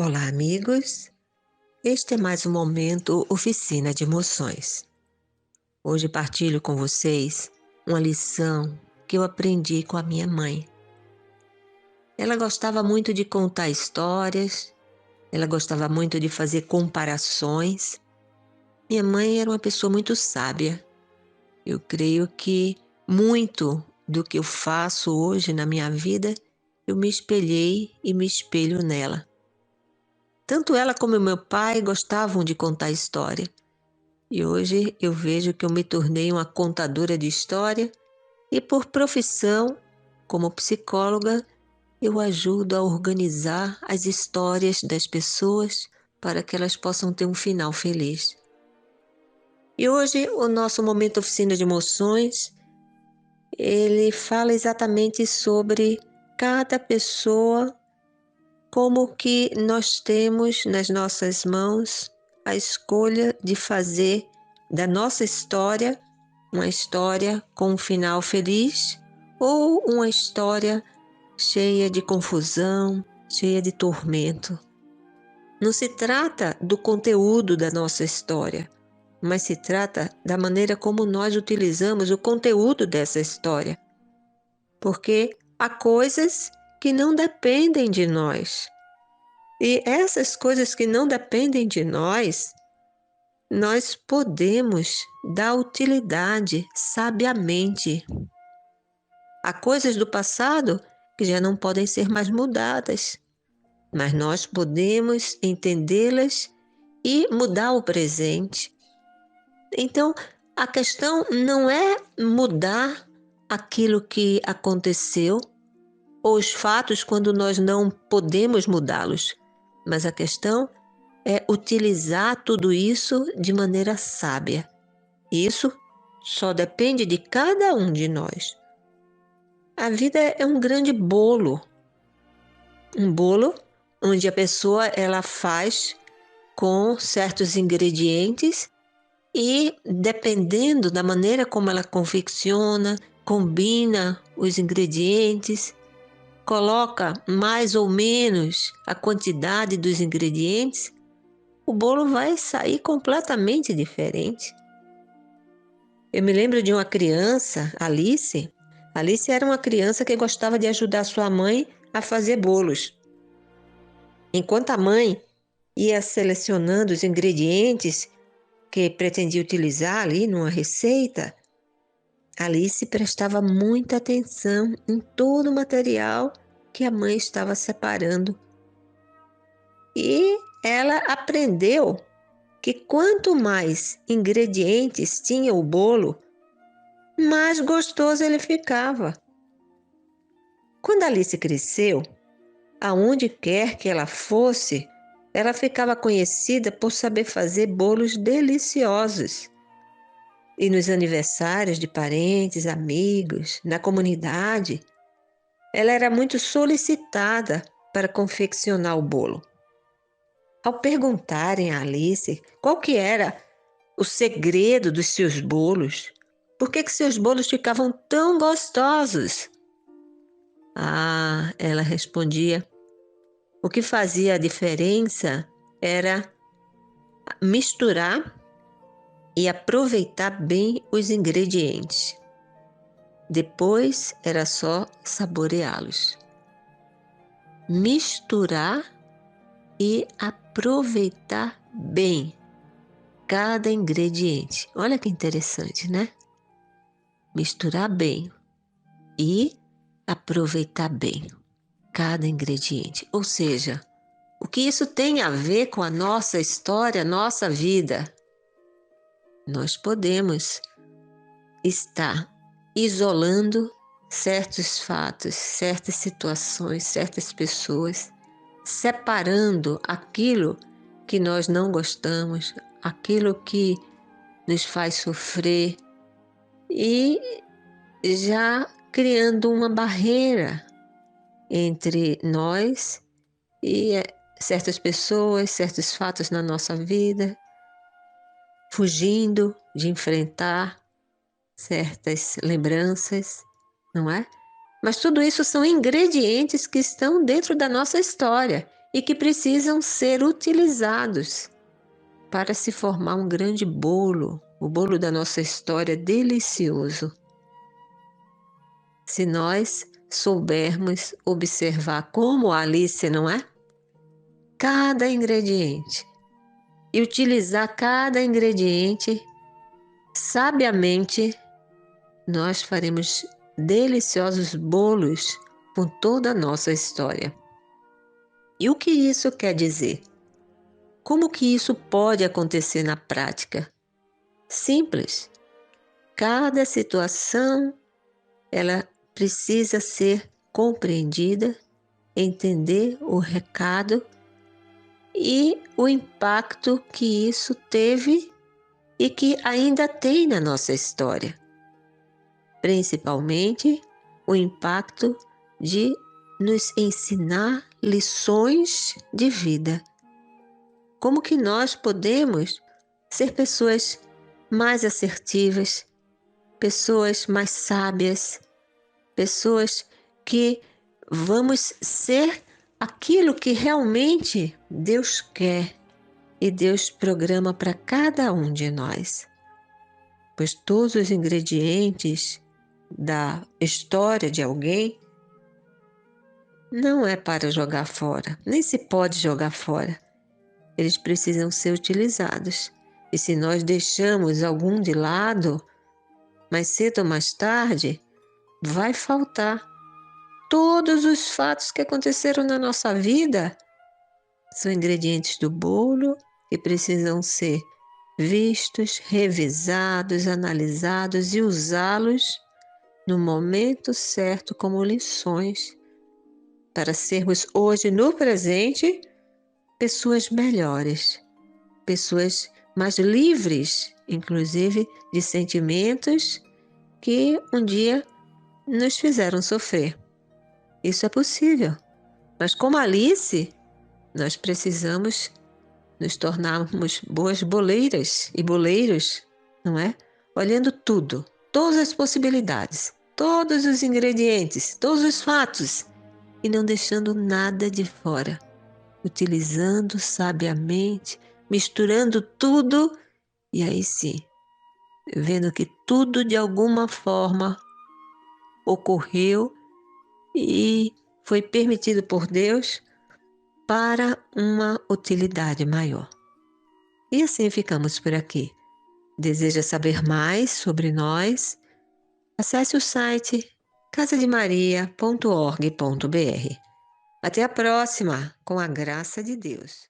Olá, amigos. Este é mais um momento Oficina de Emoções. Hoje partilho com vocês uma lição que eu aprendi com a minha mãe. Ela gostava muito de contar histórias, ela gostava muito de fazer comparações. Minha mãe era uma pessoa muito sábia. Eu creio que muito do que eu faço hoje na minha vida, eu me espelhei e me espelho nela. Tanto ela como meu pai gostavam de contar história. E hoje eu vejo que eu me tornei uma contadora de história e, por profissão, como psicóloga, eu ajudo a organizar as histórias das pessoas para que elas possam ter um final feliz. E hoje o nosso momento Oficina de Emoções, ele fala exatamente sobre cada pessoa, como que nós temos nas nossas mãos a escolha de fazer da nossa história uma história com um final feliz ou uma história cheia de confusão, cheia de tormento. Não se trata do conteúdo da nossa história, mas se trata da maneira como nós utilizamos o conteúdo dessa história. Porque há coisas que não dependem de nós. E essas coisas que não dependem de nós podemos dar utilidade sabiamente. Há coisas do passado que já não podem ser mais mudadas, mas nós podemos entendê-las e mudar o presente. Então, a questão não é mudar aquilo que aconteceu ou os fatos quando nós não podemos mudá-los, mas a questão é utilizar tudo isso de maneira sábia. Isso só depende de cada um de nós. A vida é um grande bolo. Um bolo onde a pessoa ela faz com certos ingredientes e, dependendo da maneira como ela confecciona, combina os ingredientes, coloca mais ou menos a quantidade dos ingredientes, o bolo vai sair completamente diferente. Eu me lembro de uma criança, Alice. Alice era uma criança que gostava de ajudar sua mãe a fazer bolos. Enquanto a mãe ia selecionando os ingredientes que pretendia utilizar ali numa receita, Alice prestava muita atenção em todo o material que a mãe estava separando. E ela aprendeu que quanto mais ingredientes tinha o bolo, mais gostoso ele ficava. Quando Alice cresceu, aonde quer que ela fosse, ela ficava conhecida por saber fazer bolos deliciosos. E nos aniversários de parentes, amigos, na comunidade, ela era muito solicitada para confeccionar o bolo. Ao perguntarem a Alice qual que era o segredo dos seus bolos, por que seus bolos ficavam tão gostosos? Ela respondia, o que fazia a diferença era misturar e aproveitar bem os ingredientes. Depois era só saboreá-los. Misturar e aproveitar bem cada ingrediente. Olha que interessante, né? Misturar bem e aproveitar bem cada ingrediente. Ou seja, o que isso tem a ver com a nossa história, nossa vida? Nós podemos estar isolando certos fatos, certas situações, certas pessoas, separando aquilo que nós não gostamos, aquilo que nos faz sofrer e já criando uma barreira entre nós e certas pessoas, certos fatos na nossa vida, fugindo de enfrentar certas lembranças, não é? Mas tudo isso são ingredientes que estão dentro da nossa história e que precisam ser utilizados para se formar um grande bolo, o bolo da nossa história delicioso. Se nós soubermos observar como a Alice, não é? Cada ingrediente e utilizar cada ingrediente sabiamente, nós faremos deliciosos bolos com toda a nossa história. E o que isso quer dizer? Como que isso pode acontecer na prática? Simples. Cada situação, ela precisa ser compreendida, entender o recado e o impacto que isso teve e que ainda tem na nossa história. Principalmente o impacto de nos ensinar lições de vida. Como que nós podemos ser pessoas mais assertivas, pessoas mais sábias, pessoas que vamos ser aquilo que realmente Deus quer e Deus programa para cada um de nós. Pois todos os ingredientes da história de alguém não é para jogar fora, nem se pode jogar fora. Eles precisam ser utilizados. E se nós deixamos algum de lado, mais cedo ou mais tarde, vai faltar. Todos os fatos que aconteceram na nossa vida são ingredientes do bolo e precisam ser vistos, revisados, analisados e usá-los no momento certo como lições para sermos hoje, no presente, pessoas melhores, pessoas mais livres, inclusive de sentimentos que um dia nos fizeram sofrer. Isso é possível, mas como Alice, nós precisamos nos tornarmos boas boleiras e boleiros, não é? Olhando tudo, todas as possibilidades, todos os ingredientes, todos os fatos e não deixando nada de fora, utilizando sabiamente, misturando tudo e aí sim, vendo que tudo de alguma forma ocorreu e foi permitido por Deus para uma utilidade maior. E assim ficamos por aqui. Deseja saber mais sobre nós? Acesse o site casademaria.org.br. Até a próxima, com a graça de Deus.